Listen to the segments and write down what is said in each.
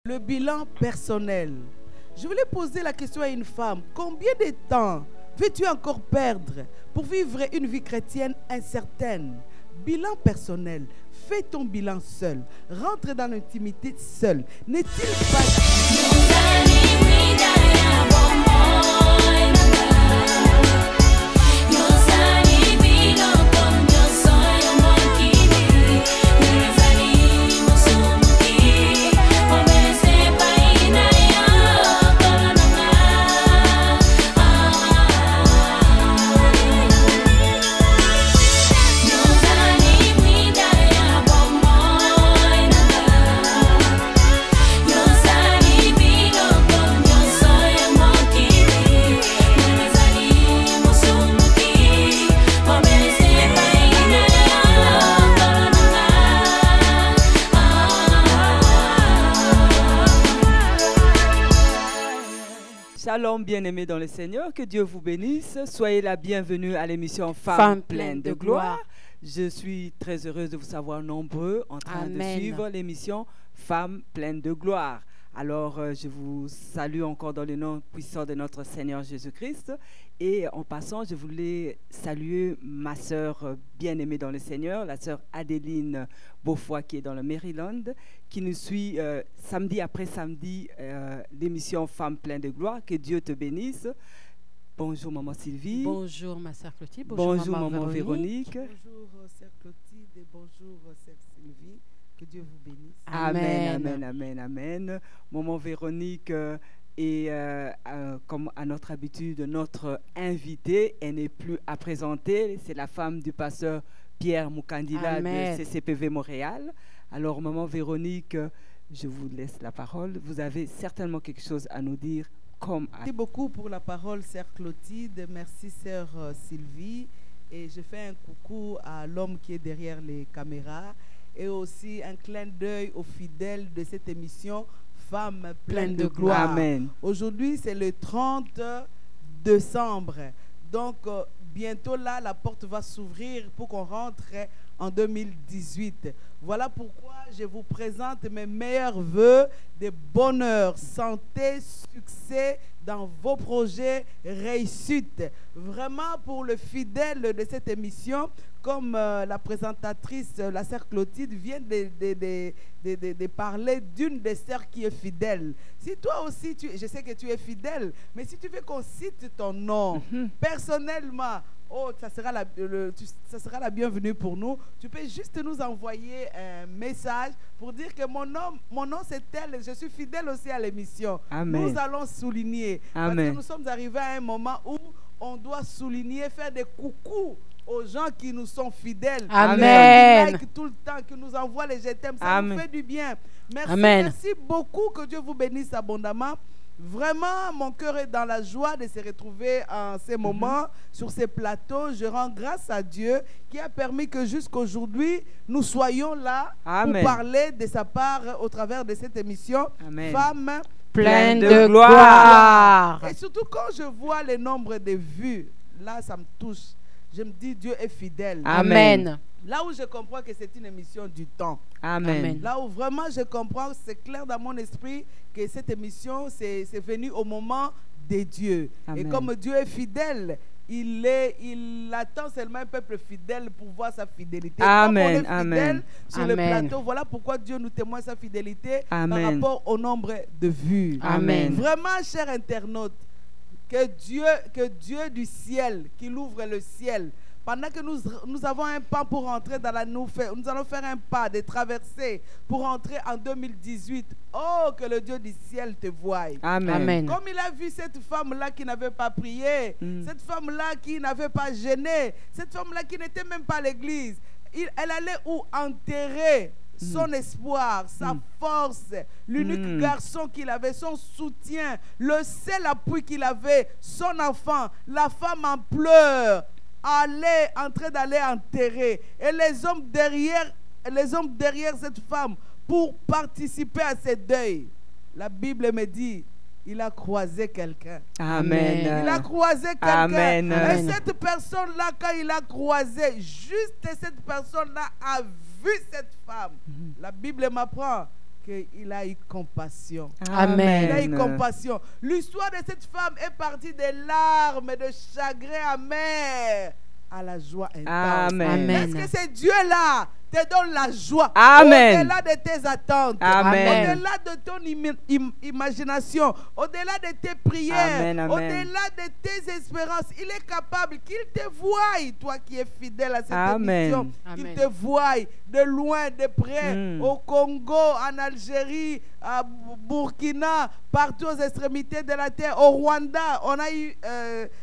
Le bilan personnel. Je voulais poser la question à une femme. Combien de temps veux-tu encore perdre pour vivre une vie chrétienne incertaine? Bilan personnel. Fais ton bilan seul. Rentre dans l'intimité seul. N'est-il pas... Shalom, bien-aimés dans le Seigneur, que Dieu vous bénisse. Soyez la bienvenue à l'émission Femmes pleines de gloire. Je suis très heureuse de vous savoir nombreux en train de suivre l'émission Femmes pleines de gloire. Alors, je vous salue encore dans le nom puissant de notre Seigneur Jésus-Christ. Et en passant, je voulais saluer ma sœur bien-aimée dans le Seigneur, la sœur Adéline Beaufoy, qui est dans le Maryland, qui nous suit samedi après samedi, l'émission Femmes pleines de gloire. Que Dieu te bénisse. Bonjour, maman Sylvie. Bonjour, ma sœur Clotilde. Bonjour, maman Véronique. Bonjour, sœur Clotilde, et bonjour, sœur Sylvie. Que Dieu vous bénisse. Amen, amen, amen, amen. Maman Véronique est, comme à notre habitude, notre invitée. Elle n'est plus à présenter. C'est la femme du pasteur Pierre Moukandila de CCPV Montréal. Alors, maman Véronique, je vous laisse la parole. Vous avez certainement quelque chose à nous dire. Merci beaucoup pour la parole, sœur Clotilde. Merci, sœur Sylvie. Et je fais un coucou à l'homme qui est derrière les caméras. Et aussi un clin d'œil aux fidèles de cette émission Femmes pleines de gloire. Amen. Aujourd'hui, c'est le 30 décembre. Donc, bientôt là, la porte va s'ouvrir pour qu'on rentre en 2018. Voilà pourquoi je vous présente mes meilleurs vœux de bonheur, santé, succès dans vos projets, réussite. Vraiment, pour le fidèle de cette émission, comme la présentatrice, la sœur Clotilde, vient de parler d'une des sœurs qui est fidèle. Si toi aussi, je sais que tu es fidèle, mais si tu veux qu'on cite ton nom, personnellement, oh, ça sera la bienvenue pour nous. Tu peux juste nous envoyer un message pour dire que mon nom c'est tel, je suis fidèle aussi à l'émission. Nous allons souligner. Amen. Parce que nous sommes arrivés à un moment où on doit souligner, faire des coucous aux gens qui nous sont fidèles. Amen. Qui like tout le temps, qui nous envoient les je t'aime, ça nous fait du bien. Merci, merci beaucoup, que Dieu vous bénisse abondamment. Vraiment, mon cœur est dans la joie de se retrouver en ces moments, sur ces plateaux. Je rends grâce à Dieu qui a permis que jusqu'aujourd'hui, nous soyons là pour parler de sa part au travers de cette émission. Femmes pleines de gloire. Et surtout quand je vois le nombre de vues, là, ça me touche. Je me dis, Dieu est fidèle. Amen. Là où je comprends que c'est une émission du temps. Amen. Là où vraiment je comprends, c'est clair dans mon esprit que cette émission, c'est venu au moment de Dieu. Amen. Et comme Dieu est fidèle, il attend seulement un peuple fidèle pour voir sa fidélité. Amen. Comme on est fidèle sur le plateau, voilà pourquoi Dieu nous témoigne sa fidélité par rapport au nombre de vues. Amen. Vraiment, chers internautes, que Dieu du ciel, qu'il ouvre le ciel, pendant que nous avons un pas pour rentrer dans la nous allons faire un pas de traversée pour rentrer en 2018. Oh, que le Dieu du ciel te voie. Amen. Comme il a vu cette femme-là qui n'avait pas prié, cette femme-là qui n'avait pas gêné, cette femme-là qui n'était même pas à l'église, elle allait où enterrer son espoir, sa force, l'unique garçon qu'il avait, son soutien, le seul appui qu'il avait, son enfant, la femme en pleurs, en train d'aller enterrer. Et les hommes derrière cette femme pour participer à ce deuil. La Bible me dit, il a croisé quelqu'un. Amen. Il a croisé quelqu'un. Amen. Et cette personne-là, quand il a croisé, juste cette personne-là a vu cette femme. La Bible m'apprend qu'il a eu compassion. Amen. Il a eu compassion. L'histoire de cette femme est partie des larmes et de chagrin amer à la joie intense. Amen. Est-ce que c'est Dieu-là te donne la joie Amen. au-delà de tes attentes, Amen. au-delà de ton imagination, au-delà de tes prières, Amen, amen. au-delà de tes espérances? Il est capable qu'il te voie, toi qui es fidèle à cette Amen. émission, qu'il te voie de loin, de près, au Congo, en Algérie, à Burkina, partout aux extrémités de la terre, au Rwanda. On a eu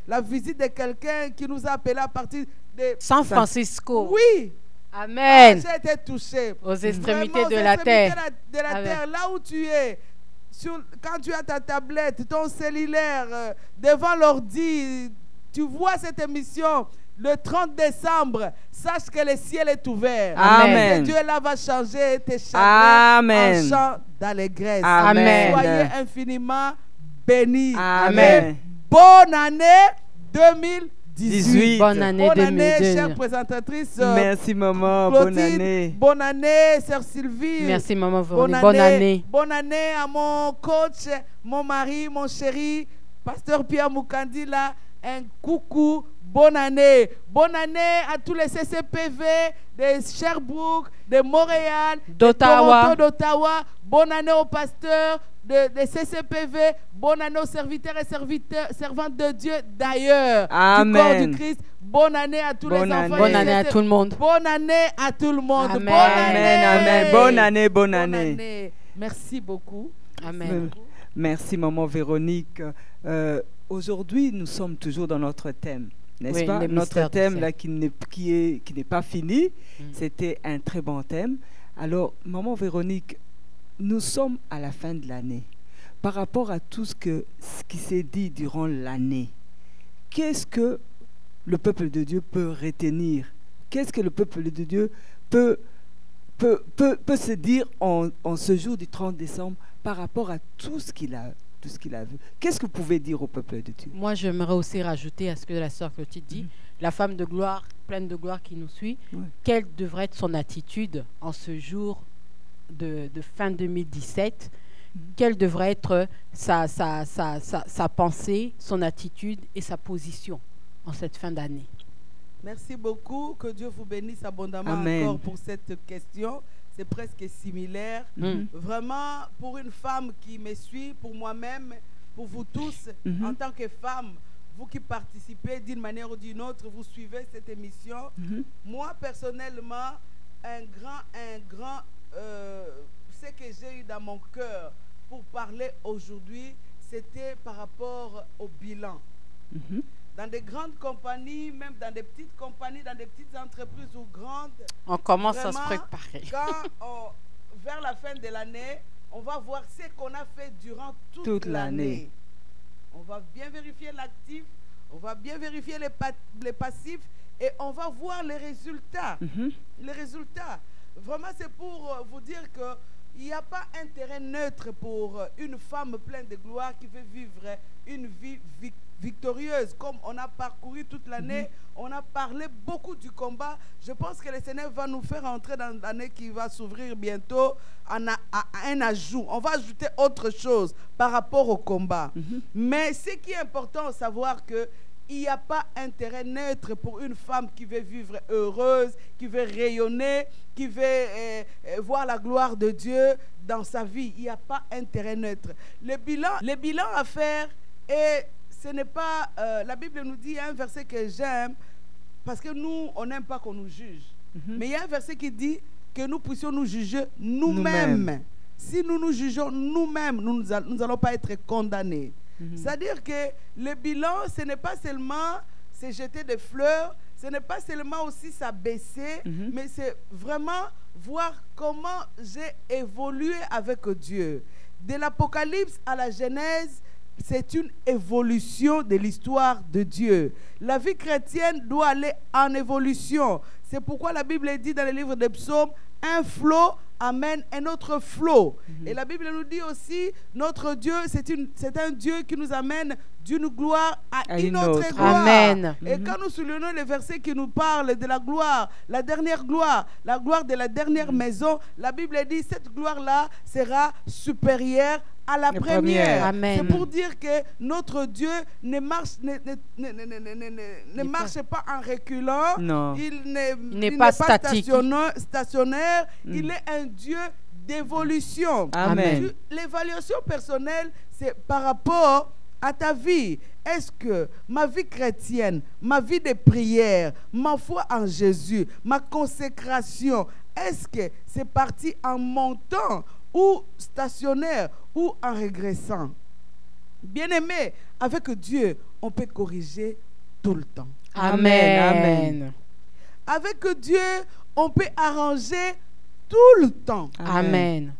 la visite de quelqu'un qui nous a appelé à partir de San Francisco. Oui. Amen. J'ai été touché. Aux extrémités Vraiment, de aux la extrémités terre. de la Amen. terre, là où tu es, quand tu as ta tablette, ton cellulaire, devant l'ordi, tu vois cette émission le 30 décembre, sache que le ciel est ouvert. Amen. Et Dieu là va changer tes chagrins Amen. en chant d'allégresse. Amen. Soyez infiniment bénis. Amen. Et bonne année 2018. 18. Bonne année Bonne année, 2002. chère présentatrice. Merci, maman. Clotilde. Bonne année. Bonne année, sœur Sylvie. Merci, maman Véronique. Bonne année. Bonne année à mon coach, mon mari, mon chéri, pasteur Pierre Moukandi, là. Un coucou. Bonne année. Bonne année à tous les CCPV de Sherbrooke, de Montréal, d'Ottawa. d'Ottawa. Bonne année aux pasteurs de CCPV. Bonne année aux serviteurs et servantes de Dieu d'ailleurs. Amen. Du corps du Christ. Bonne année à tous les enfants. Bonne année à tout le monde. Bonne année à tout le monde. Amen. Bonne année. Amen. Bonne année, bonne année. Merci beaucoup. Amen. Merci, maman Véronique. Aujourd'hui, nous sommes toujours dans notre thème, n'est-ce Oui, pas? les Notre mystères du thème ciel. là, qui n'est pas fini. C'était un très bon thème. Alors, maman Véronique, nous sommes à la fin de l'année. Par rapport à tout ce qui s'est dit durant l'année, qu'est-ce que le peuple de Dieu peut retenir? Qu'est-ce que le peuple de Dieu peut se dire en ce jour du 30 décembre par rapport à tout ce qu'il a vu? Qu'est-ce que vous pouvez dire au peuple de Dieu? Moi, j'aimerais aussi rajouter à ce que la sœur Clotilde dit, la femme de gloire, pleine de gloire qui nous suit, quelle devrait être son attitude en ce jour de fin 2017? Quelle devrait être sa pensée, son attitude et sa position en cette fin d'année? Merci beaucoup. Que Dieu vous bénisse abondamment. Amen. Encore pour cette question. C'est presque similaire. Vraiment, pour une femme qui me suit, pour moi-même, pour vous tous, en tant que femme, vous qui participez d'une manière ou d'une autre, vous suivez cette émission. Moi, personnellement, ce que j'ai eu dans mon cœur pour parler aujourd'hui, c'était par rapport au bilan. Dans des grandes compagnies, même dans des petites compagnies, dans des petites entreprises ou grandes. On commence à se vraiment, préparer. Vers la fin de l'année, on va voir ce qu'on a fait durant toute l'année. On va bien vérifier l'actif, on va bien vérifier les passifs et on va voir les résultats. Les résultats. Vraiment, c'est pour vous dire qu'il n'y a pas intérêt neutre pour une femme pleine de gloire qui veut vivre une vie victorieuse. Comme on a parcouru toute l'année, on a parlé beaucoup du combat. Je pense que le Seigneur va nous faire entrer dans l'année qui va s'ouvrir bientôt à un ajout. On va ajouter autre chose par rapport au combat. Mais ce qui est important, c'est savoir que il n'y a pas intérêt neutre pour une femme qui veut vivre heureuse, qui veut rayonner, qui veut voir la gloire de Dieu dans sa vie. Il n'y a pas intérêt neutre. Le bilan à faire, et ce n'est pas... la Bible nous dit, il y a un verset que j'aime, parce que nous, on n'aime pas qu'on nous juge. Mais il y a un verset qui dit que nous puissions nous juger nous-mêmes. Si nous nous jugeons nous-mêmes, nous n'allons pas être condamnés. C'est-à-dire que le bilan, ce n'est pas seulement se jeter des fleurs, ce n'est pas seulement aussi s'abaisser, mais c'est vraiment voir comment j'ai évolué avec Dieu. De l'Apocalypse à la Genèse, c'est une évolution de l'histoire de Dieu. La vie chrétienne doit aller en évolution. C'est pourquoi la Bible dit dans le livre des Psaumes, un flot amène un autre flot. Et la Bible nous dit aussi, notre Dieu, c'est un Dieu qui nous amène d'une gloire à une autre gloire. Amen. Et quand nous soulignons les versets qui nous parlent de la gloire, la gloire de la dernière maison, la Bible dit, cette gloire-là sera supérieure à la première. C'est pour dire que notre Dieu ne marche pas en reculant. Non. Il n'est pas stationnaire. Il est un Dieu d'évolution. Amen. L'évaluation personnelle, c'est par rapport à ta vie. Est-ce que ma vie chrétienne, ma vie de prière, ma foi en Jésus, ma consécration, est-ce que c'est parti en montant ou stationnaire ou en régressant? Bien-aimé, avec Dieu, on peut corriger tout le temps. Amen. Amen. Avec Dieu, on peut arranger tout le temps. Amen.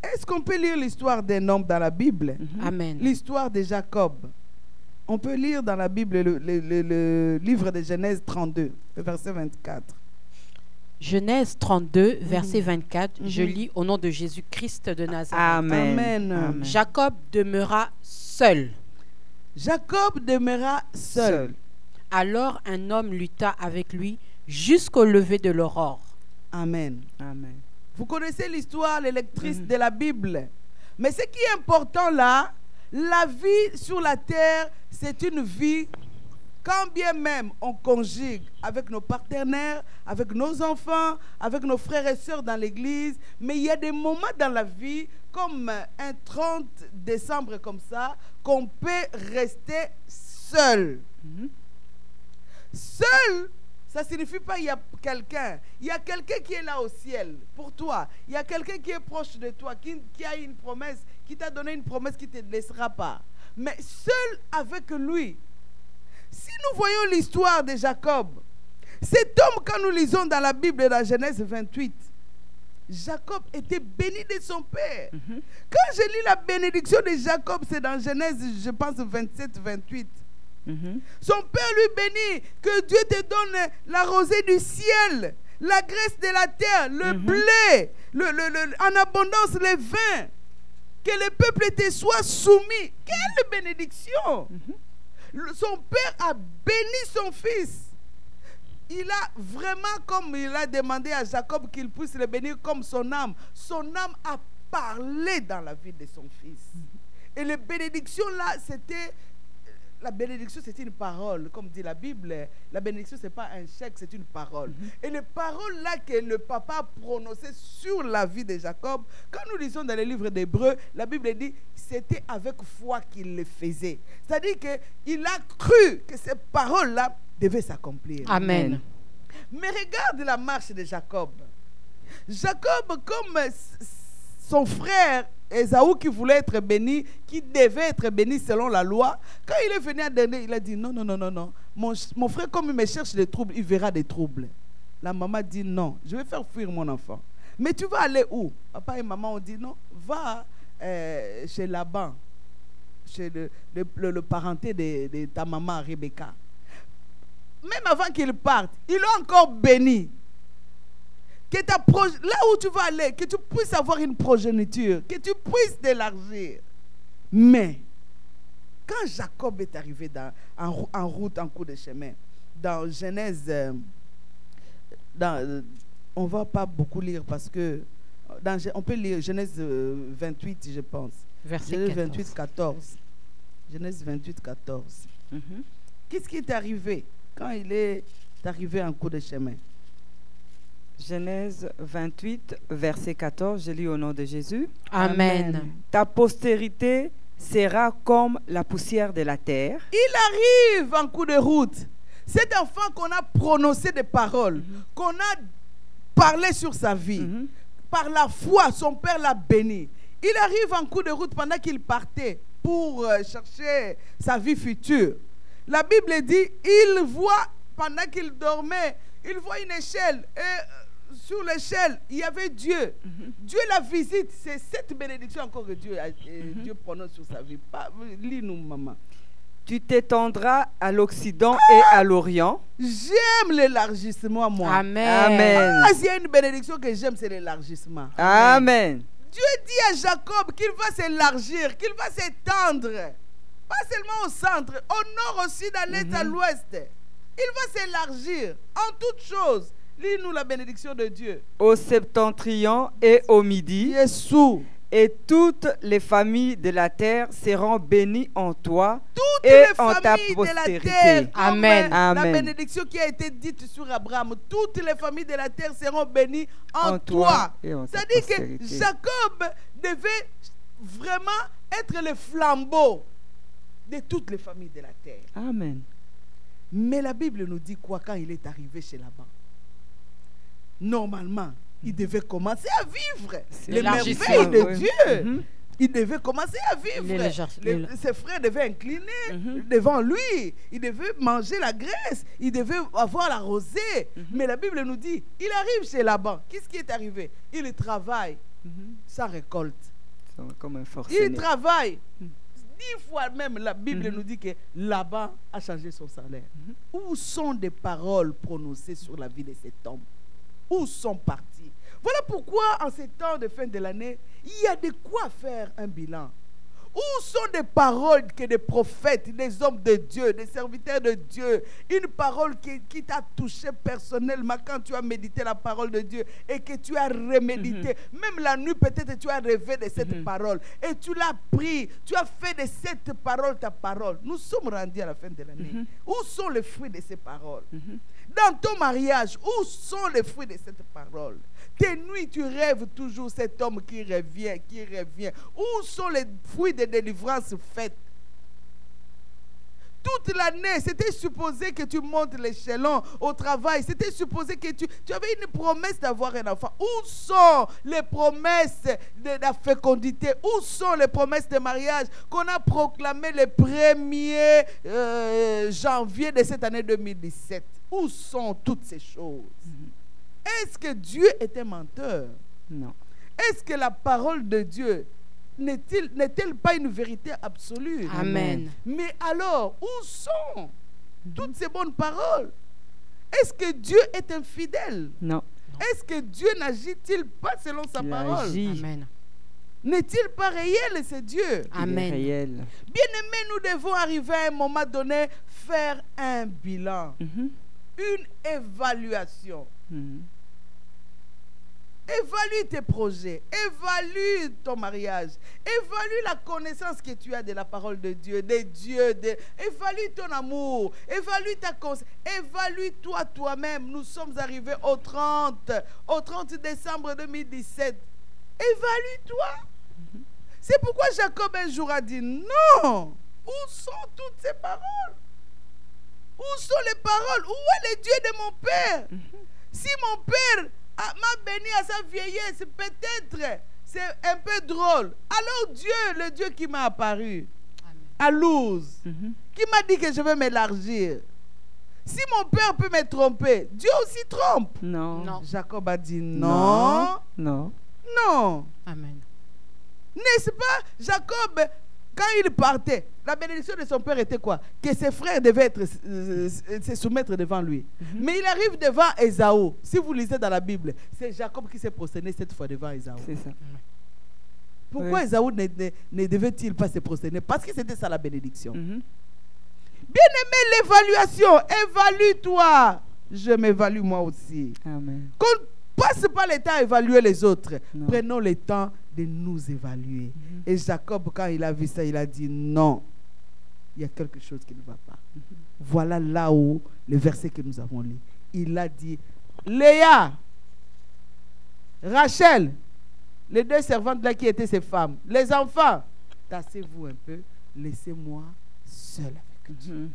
Est-ce qu'on peut lire l'histoire d'un homme dans la Bible? Amen. L'histoire de Jacob. On peut lire dans la Bible le livre de Genèse 32, verset 24. Genèse 32, verset 24, je lis au nom de Jésus-Christ de Nazareth. Amen. Amen. Jacob demeura seul. Jacob demeura seul. Alors un homme lutta avec lui jusqu'au lever de l'aurore. Amen. Amen. Vous connaissez l'histoire, les lectrices de la Bible. Mais ce qui est important là, la vie sur la terre, c'est une vie, quand bien même on conjugue avec nos partenaires, avec nos enfants, avec nos frères et sœurs dans l'église, mais il y a des moments dans la vie, comme un 30 décembre comme ça, qu'on peut rester seul. Seul, ça ne signifie pas qu'il y a quelqu'un. Il y a quelqu'un qui est là au ciel pour toi. Il y a quelqu'un qui est proche de toi, qui a une promesse, qui t'a donné une promesse qui ne te laissera pas. Mais seul avec lui. Si nous voyons l'histoire de Jacob, cet homme, quand nous lisons dans la Bible, dans Genèse 28, Jacob était béni de son père. Quand je lis la bénédiction de Jacob, c'est dans Genèse, je pense, 27-28. Son père lui bénit, que Dieu te donne la rosée du ciel, la graisse de la terre, le blé, en abondance le vin, que le peuple te soit soumis. Quelle bénédiction! Son père a béni son fils. Il a vraiment, comme il a demandé à Jacob qu'il puisse le bénir comme son âme a parlé dans la vie de son fils. Et les bénédictions là, la bénédiction, c'est une parole. Comme dit la Bible, la bénédiction, ce n'est pas un chèque, c'est une parole. Et les paroles là que le papa a prononcées sur la vie de Jacob, quand nous lisons dans les livres d'Hébreux, la Bible dit c'était avec foi qu'il le faisait. C'est-à-dire qu'il a cru que ces paroles-là devaient s'accomplir. Amen. Mais regarde la marche de Jacob. Jacob, comme son frère Ésaü qui voulait être béni, qui devait être béni selon la loi, quand il est venu à donner, il a dit non. Mon frère, comme il me cherche des troubles, il verra des troubles. La maman dit non, je vais faire fuir mon enfant. Mais tu vas aller où? Papa et maman ont dit non, va chez Laban, chez le parenté de ta maman Rebecca. Même avant qu'il parte, il l'a encore béni. Que là où tu vas aller, que tu puisses avoir une progéniture, que tu puisses t'élargir. Mais, quand Jacob est arrivé en route, en cours de chemin, dans Genèse, on ne va pas beaucoup lire parce que, on peut lire Genèse 28, je pense. Verset Genèse 14. 28, 14. Genèse 28, 14. Qu'est-ce qui est arrivé quand il est arrivé en cours de chemin? Genèse 28, verset 14, je lis au nom de Jésus. Amen. Ta postérité sera comme la poussière de la terre. Il arrive en cours de route. Cet enfant qu'on a prononcé des paroles, qu'on a parlé sur sa vie, par la foi, son père l'a béni. Il arrive en cours de route pendant qu'il partait pour chercher sa vie future. La Bible dit, il voit, pendant qu'il dormait, il voit une échelle. Et sur l'échelle, il y avait Dieu. Dieu la visite. C'est cette bénédiction encore que Dieu prononce sur sa vie. Lis-nous, maman. Tu t'étendras à l'Occident et à l'Orient. J'aime l'élargissement, moi. Amen. Amen. Ah, s'il y a une bénédiction que j'aime, c'est l'élargissement. Amen. Dieu dit à Jacob qu'il va s'élargir, qu'il va s'étendre. Pas seulement au centre, au nord, au sud, à l'est, à l'ouest. Il va s'élargir en toutes choses. Lis-nous la bénédiction de Dieu. Au septentrion et au midi. Jésus. Et toutes les familles de la terre seront bénies en toi Toutes et les en ta familles postérité. de la terre, comme Amen. la Amen. bénédiction qui a été dite sur Abraham, toutes les familles de la terre seront bénies en En toi. toi et en ta C'est-à-dire que postérité. Jacob devait vraiment être le flambeau de toutes les familles de la terre. Amen. Mais la Bible nous dit quoi quand il est arrivé chez Laban? Normalement, il devait commencer à vivre les l'élargissement, merveilles de oui. Dieu. Il devait commencer à vivre. Ses frères devaient incliner devant lui. Il devait manger la graisse. Il devait avoir la rosée. Mais la Bible nous dit, il arrive chez Laban. Qu'est-ce qui est arrivé? Il travaille sans récolte. C'est comme un forcené. Il travaille. 10 fois même, la Bible nous dit que Laban a changé son salaire. Où sont des paroles prononcées sur la vie de cet homme? Où sont partis? Voilà pourquoi en ces temps de fin de l'année, il y a de quoi faire un bilan. Où sont des paroles que des prophètes, des hommes de Dieu, des serviteurs de Dieu, une parole qui t'a touché personnellement quand tu as médité la parole de Dieu et que tu as remédité. Même la nuit, peut-être tu as rêvé de cette parole et tu l'as pris, tu as fait de cette parole ta parole. Nous sommes rendus à la fin de l'année. Où sont les fruits de ces paroles? Dans ton mariage, où sont les fruits de cette parole? Tes nuits, tu rêves toujours cet homme qui revient, qui revient. Où sont les fruits de délivrance faites? Toute l'année, c'était supposé que tu montes l'échelon au travail. C'était supposé que tu avais une promesse d'avoir un enfant. Où sont les promesses de la fécondité? Où sont les promesses de mariage qu'on a proclamées le 1er janvier de cette année 2017? Où sont toutes ces choses? Est-ce que Dieu est un menteur? Non. Est-ce que la parole de Dieu n'est-elle pas une vérité absolue? Amen. Mais alors, où sont toutes ces bonnes paroles? Est-ce que Dieu est infidèle? Non. Est-ce que Dieu n'agit-il pas selon sa Il parole? agit. Amen. N'est-il pas réel, ce Dieu? Amen. Il est réel. Bien-aimés, nous devons arriver à un moment donné, faire un bilan, une évaluation. Évalue tes projets, évalue ton mariage, évalue la connaissance que tu as de la parole de Dieu, des dieux, évalue ton amour, évalue ta conscience, évalue-toi toi-même. Nous sommes arrivés au 30 décembre 2017. Évalue-toi. C'est pourquoi Jacob un jour a dit non. Où sont toutes ces paroles? Où sont les paroles? Où est le Dieu de mon père? Si mon père m'a béni à sa vieillesse, peut-être c'est un peu drôle. Alors Dieu, le Dieu qui m'a apparu à Luz, qui m'a dit que je vais m'élargir. Si mon père peut me tromper, Dieu aussi trompe. Non. Non. Jacob a dit non. Non. Non. Amen. N'est-ce pas, Jacob, quand il partait, la bénédiction de son père était quoi? Que ses frères devaient se soumettre devant lui. Mais il arrive devant Ésaü. Si vous lisez dans la Bible, c'est Jacob qui s'est prosterné cette fois devant Ésaü. C'est ça. Pourquoi Ésaü ne devait-il pas se prosterner? Parce que c'était ça la bénédiction. Bien-aimé, l'évaluation. Évalue-toi. Je m'évalue moi aussi. Amen. Qu'on ne passe pas le temps à évaluer les autres. Non. Prenons le temps de nous évaluer. Et Jacob, quand il a vu ça, il a dit non. Il y a quelque chose qui ne va pas. Voilà là où le verset que nous avons lu. Il a dit, Léa, Rachel, les deux servantes là qui étaient ses femmes, les enfants, tassez-vous un peu, laissez-moi seul avec Dieu.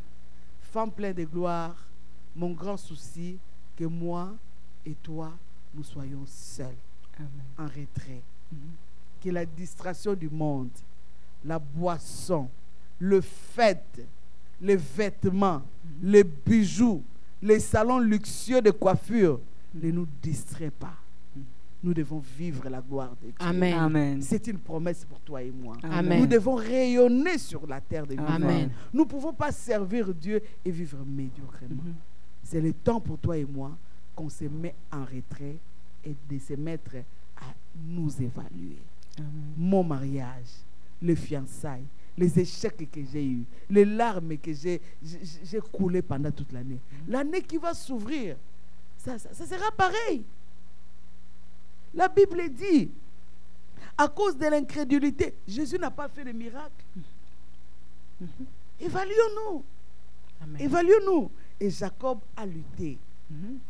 Femme pleine de gloire, mon grand souci, que moi et toi, nous soyons seuls, en retrait. Que la distraction du monde, la boisson, le fête, les vêtements, les bijoux, les salons luxueux de coiffure ne nous distraient pas. nous devons vivre la gloire de Dieu. Amen. Amen. C'est une promesse pour toi et moi. Amen. Nous devons rayonner sur la terre de Dieu. Amen. Nous ne pouvons pas servir Dieu et vivre médiocrement. C'est le temps pour toi et moi qu'on se met en retrait et de se mettre à nous évaluer. Amen. Mon mariage, les fiançailles, les échecs que j'ai eus, les larmes que j'ai coulées pendant toute l'année. L'année qui va s'ouvrir, ça sera pareil. La Bible dit, à cause de l'incrédulité, Jésus n'a pas fait de miracle. Évaluons-nous. Amen. Évaluons-nous. Et Jacob a lutté.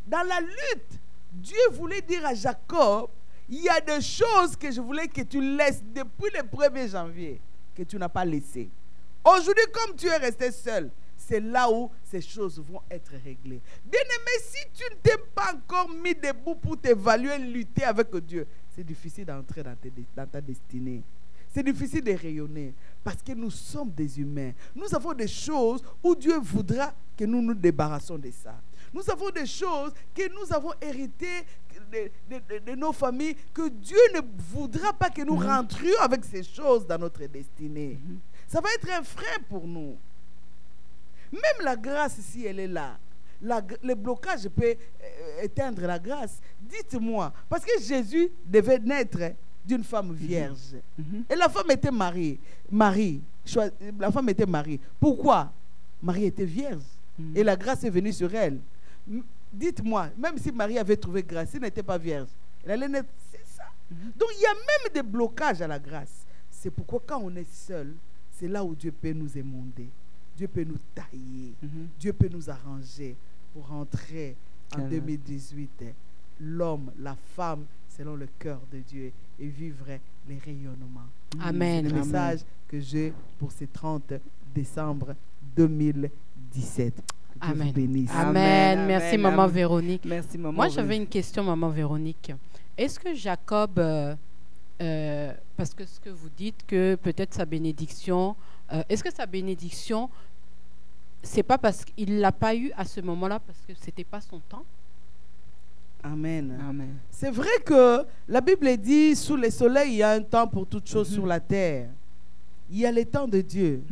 Dans la lutte, Dieu voulait dire à Jacob, il y a des choses que je voulais que tu laisses depuis le 1er janvier, que tu n'as pas laissé. Aujourd'hui, comme tu es resté seul, c'est là où ces choses vont être réglées. Bien-aimé, si tu ne t'es pas encore mis debout pour t'évaluer, lutter avec Dieu, c'est difficile d'entrer dans ta destinée. C'est difficile de rayonner parce que nous sommes des humains. Nous avons des choses où Dieu voudra que nous nous débarrassions de ça. Nous avons des choses que nous avons héritées de nos familles, que Dieu ne voudra pas que nous rentrions avec ces choses dans notre destinée. Ça va être un frein pour nous. Même la grâce, si elle est là, le blocage peut éteindre la grâce. Dites-moi, parce que Jésus devait naître d'une femme vierge. Et la femme était mariée. La femme était mariée. Pourquoi? Marie était vierge. Et la grâce est venue sur elle. Dites-moi, même si Marie avait trouvé grâce, elle n'était pas vierge. Elle allait naître. C'est ça. Donc il y a même des blocages à la grâce. C'est pourquoi quand on est seul, c'est là où Dieu peut nous émonder. Dieu peut nous tailler. Dieu peut nous arranger pour rentrer en 2018. L'homme, la femme, selon le cœur de Dieu et vivre les rayonnements. Amen. C'est le message que j'ai pour ce 30 décembre 2017. Que Dieu vous bénisse. Amen. Merci, Maman Véronique. Merci, Maman. Moi, j'avais une question, Maman Véronique. Est-ce que Jacob, parce que ce que vous dites, que peut-être sa bénédiction, est-ce que sa bénédiction, c'est pas parce qu'il l'a pas eu à ce moment-là, parce que c'était pas son temps? Amen. Amen. C'est vrai que la Bible dit, sous le soleil, il y a un temps pour toutes choses sur la terre. Il y a le temps de Dieu.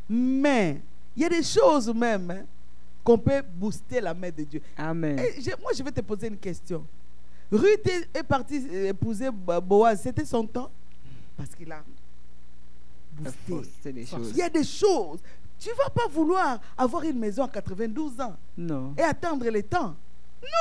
Mais il y a des choses même qu'on peut booster la main de Dieu. Amen. Et moi, je vais te poser une question. Ruth est partie épouser Boaz. C'était son temps? Parce qu'il a boosté. Il y a des choses. Tu ne vas pas vouloir avoir une maison à 92 ans. Non. Et attendre le temps.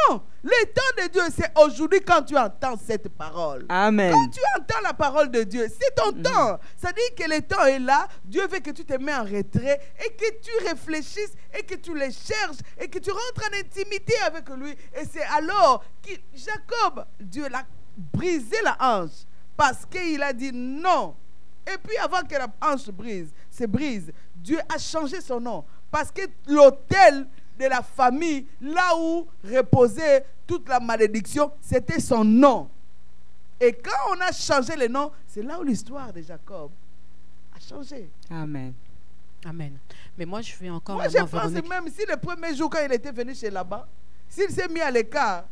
Non, le temps de Dieu, c'est aujourd'hui quand tu entends cette parole. Amen. Quand tu entends la parole de Dieu, c'est ton temps. Ça dit que le temps est là. Dieu veut que tu te mets en retrait et que tu réfléchisses et que tu le cherches et que tu rentres en intimité avec lui. Et c'est alors que Jacob, Dieu l'a brisé la hanche parce qu'il a dit non. Et puis avant que la hanche se brise, Dieu a changé son nom parce que l'autel de la famille, là où reposait toute la malédiction, c'était son nom. Et quand on a changé le nom, c'est là où l'histoire de Jacob a changé. Amen. Amen. Mais moi, je vais encore... Moi, je pense même si le premier jour, quand il était venu chez là-bas, s'il s'est mis à l'écart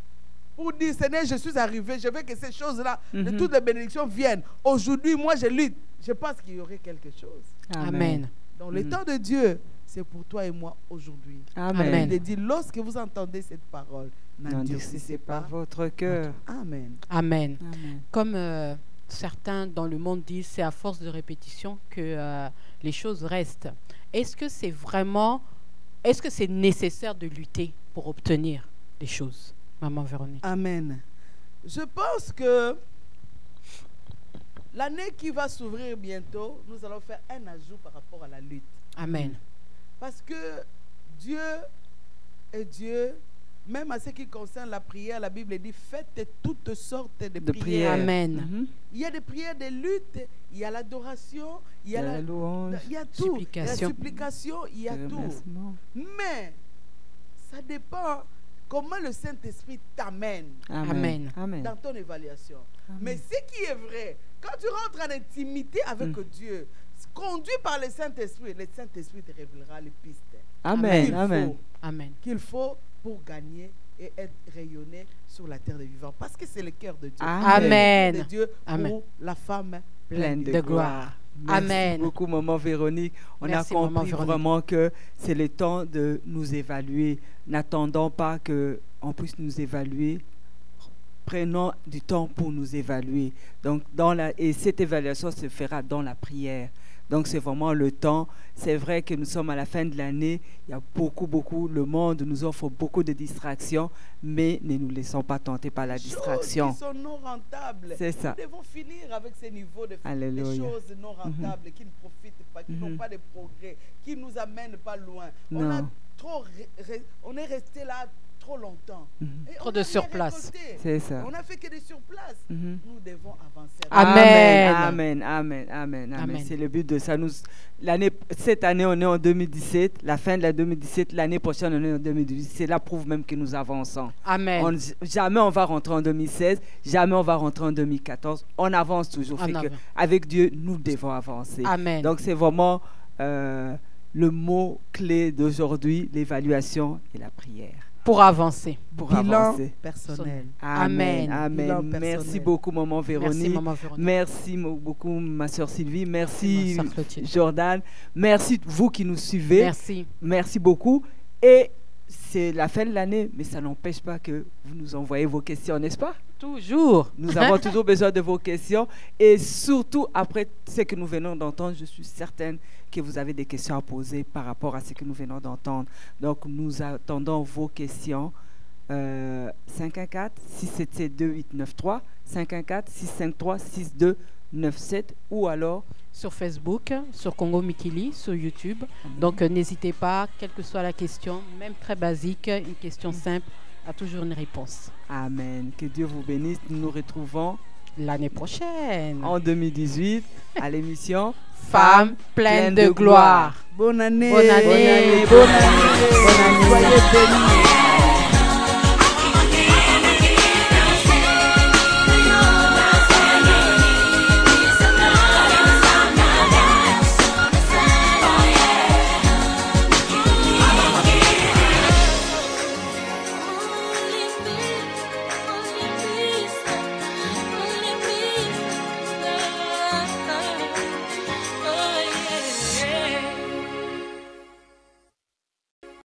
pour dire, Seigneur, je suis arrivé, je veux que ces choses-là, de toutes les bénédictions viennent. Aujourd'hui, moi, je lutte. Je pense qu'il y aurait quelque chose. Amen. Dans le temps de Dieu, c'est pour toi et moi aujourd'hui. Amen. Il dit, lorsque vous entendez cette parole, n'endurcissez pas votre cœur. Amen. Amen. Amen. Comme certains dans le monde disent, c'est à force de répétition que les choses restent. Est-ce que c'est vraiment, est-ce que c'est nécessaire de lutter pour obtenir les choses, Maman Véronique? Amen. Je pense que l'année qui va s'ouvrir bientôt, nous allons faire un ajout par rapport à la lutte. Amen. Parce que Dieu est Dieu, même à ce qui concerne la prière, la Bible dit faites toutes sortes de prières. Amen. Il y a des prières de lutte, il y a l'adoration, il y a la louange, il y a tout, supplication. la supplication, il y a tout. Mais ça dépend comment le Saint-Esprit t'amène Amen. Amen. dans ton évaluation. Amen. Mais ce qui est vrai, quand tu rentres en intimité avec Dieu, conduit par le Saint-Esprit te révélera les pistes Amen. Amen. Amen. qu'il faut pour gagner et être rayonné sur la terre des vivants. Parce que c'est le cœur de Dieu. Amen. De Dieu Amen. pour la femme pleine de gloire. Amen. Merci beaucoup, maman Véronique. On Merci, a compris maman Véronique. vraiment que c'est le temps de nous évaluer. N'attendons pas qu'on puisse nous évaluer. Prenons du temps pour nous évaluer. Donc, et cette évaluation se fera dans la prière. Donc, c'est vraiment le temps. C'est vrai que nous sommes à la fin de l'année. Il y a beaucoup, le monde nous offre beaucoup de distractions, mais ne nous laissons pas tenter par la distraction. Choses qui sont non rentables. C'est ça. Nous devons finir avec ces niveaux de Alléluia. des choses non rentables qui ne profitent pas, qui n'ont pas de progrès, qui ne nous amènent pas loin. On est resté là trop longtemps. Et Trop on de a rien surplace. récolté. C'est ça. On a fait que des surplaces. Nous devons avancer. Amen. Amen. C'est le but de ça. Cette année, on est en 2017. La fin de la 2017, l'année prochaine, on est en 2018. Cela prouve même que nous avançons. Amen. Jamais on va rentrer en 2016. Jamais on va rentrer en 2014. On avance toujours. Avec Dieu, nous devons avancer. Amen. Donc, c'est vraiment le mot clé d'aujourd'hui, l'évaluation et la prière. Pour avancer. Bilan personnel. Amen. Bilan Merci personnel. beaucoup, maman Véronique. Merci beaucoup, ma soeur Sylvie. Merci, Jordan. Merci vous qui nous suivez. Merci beaucoup. Et c'est la fin de l'année, mais ça n'empêche pas que vous nous envoyez vos questions, n'est-ce pas? Toujours. Nous avons toujours besoin de vos questions. Et surtout, après ce que nous venons d'entendre, je suis certaine que vous avez des questions à poser par rapport à ce que nous venons d'entendre. Donc, nous attendons vos questions. 514-677-2893, 514-653-6297 ou alors sur Facebook, sur Congo Mikili, sur YouTube. Donc, n'hésitez pas, quelle que soit la question, même très basique, une question simple, a toujours une réponse. Amen. Que Dieu vous bénisse. Nous nous retrouvons l'année prochaine, en 2018, à l'émission Femmes pleines de gloire. Bonne année. Bonne année. Bonne année. Bonne année. Soyez bénis.